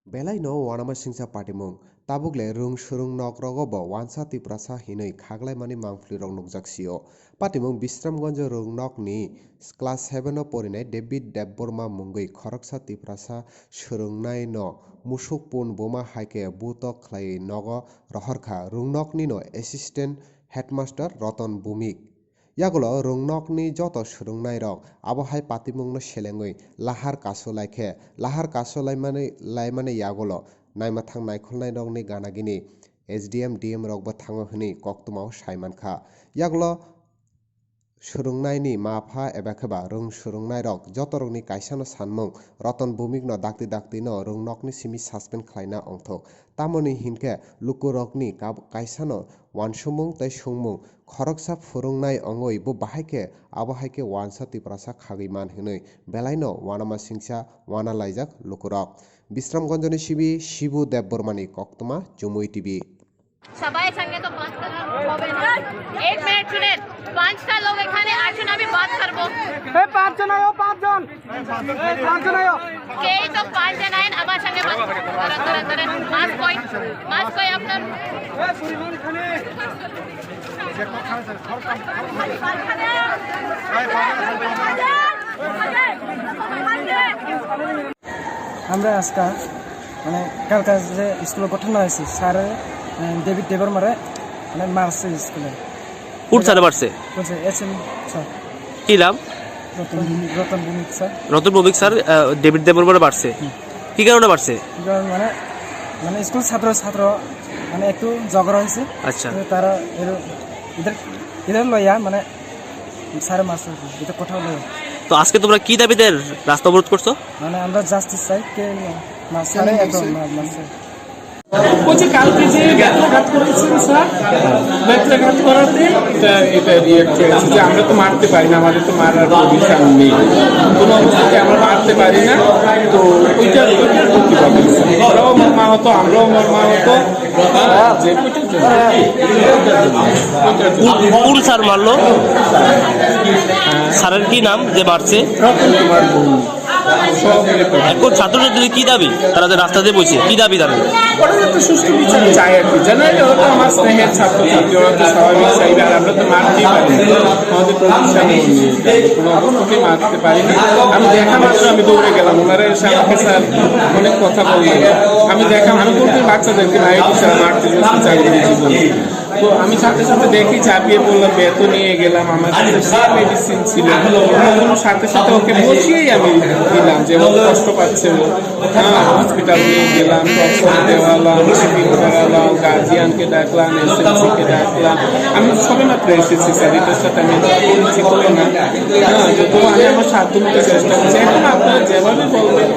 Belai no wanama singsa patimung tabugle rung surung nok rogo bo wansa tiprasa hinui khaglai mani mangfli rok nukjaksio patimung Bisramganj rung nok ni class 7 o porinai David Debborma mungui khoroksa tiprasa surungnai no musuk pun boma haike buto khlai nogo rohorkha rung nok ni no assistant headmaster Roton Bumik yagulo rungnok ni joto surungnai rok abohai patimung no selengui lahar kaso laimane yagulo naimathang naikolnai rok ni ganagini SDM DM rok bo thango hini koktumao saimankha yagulo surungnai ni mapha ebakeba rung surungnai rok joto rok ni kaisa no sanmung Roton Bumik no dakti no rungnok ni simi suspend khlaina ongthok tamoni hinkhe lukurok ni kaisa no wansumung tei sungmung khoroksa phurungnai ongoi bo bahaike abohaike wansa tiprasa khagui man hinui belai no wanama singsa wana laijak lukurok Bisramganj ni sibi Shibu Debbormani koktuma Jumui TV সবাই সঙ্গে তো বাত করা হবে না 1 minute শুনেন পাঁচটা লোক এখানে আসুন আমি বাত করব এই পাঁচজন আয়ো পাঁচজন কে তো পাঁচজন আইন আমার সঙ্গে বাত করেন মাস কই আপনার পরিমাণ এখানে আমরা আজকে মানে কালকে যে স্কুলে ঘটনা হয়েছে স্যার ডেভিড দেবরমারে মানে মারছে স্কুলে কোন স্যার মারছে বলছে এসএম স্যার কি নাম Ratan Bhowmik sir Ratan Bhowmik sir David দেববর্মারে মারছে কি কারণে মারছে মানে মানে স্কুল ছাত্র মানে একটু ঝগড়া হয়েছে আচ্ছা তারা এদের লইয়া মানে স্যার মারছে এটা কথা লইয়া তো আজকে তোমরা কি দাবিতে রাস্তা অবরোধ করছো মানে আমরা জাস্টিস চাই কে মারছে একদম মারছে বলছি কালকে যে ব্যত্রাঘাত করেছেন স্যার ব্যত্রাঘাত করাতে এটা রিয়েক্ট হয়েছে যে আমরা তো মারতে পারি না আমাদের তো মারার পজিশন নেই কোনো অবস্থাতে আমরা মারতে পারি না তো ওইটার প্রতিবাদ ওরাও মর্মা হতো আমরাও মর্মা হতো যে কোন স্যার মারলো স্যারের কি নাম যে মারছে রতন কুমার ভৌমিক এখন ছাত্রছাত্রীদের কি দাবি তারা যে রাস্তা দিয়ে বসে কি দাবি তারা ওরা তো সুষ্ঠু বিচার চাই আর কি জানাই ওরা তো আমার স্নেহের ছাত্রছাত্রী ওরা তো স্বাভাবিক চাইবে আর আমরা তো মারতেই পারি আমাদের প্রতিষ্ঠানে কোনো অবস্থাতেই মারতে পারি না আমি দেখা মাত্র আমি দৌড়ে গেলাম ওনারা এসে আমাকে স্যার অনেক কথা বললেন আমি দেখা আমি বলতে বাচ্চাদেরকে নাই স্যার মারতে চাইলে জীবন তো আমি সাথে দেখি চাপিয়ে পড়লাম বেত নিয়ে গেলাম আমার সাথে মেডিসিন ছিল সাথে ওকে বসিয়েই আমি দিলাম যে ও কষ্ট পাচ্ছে ও হসপিটাল নিয়ে গেলাম টক্সন দেওয়ালাম শিপিং করালাম গার্জিয়ানকে ডাকলাম এসএমসিকে ডাকলাম আমি সবে মাত্র এসেছি স্যার এটার সাথে আমি পরিচিত না তো আমি আমার সাধ্য মতো চেষ্টা করছি এখন আপনারা যেভাবে বলবেন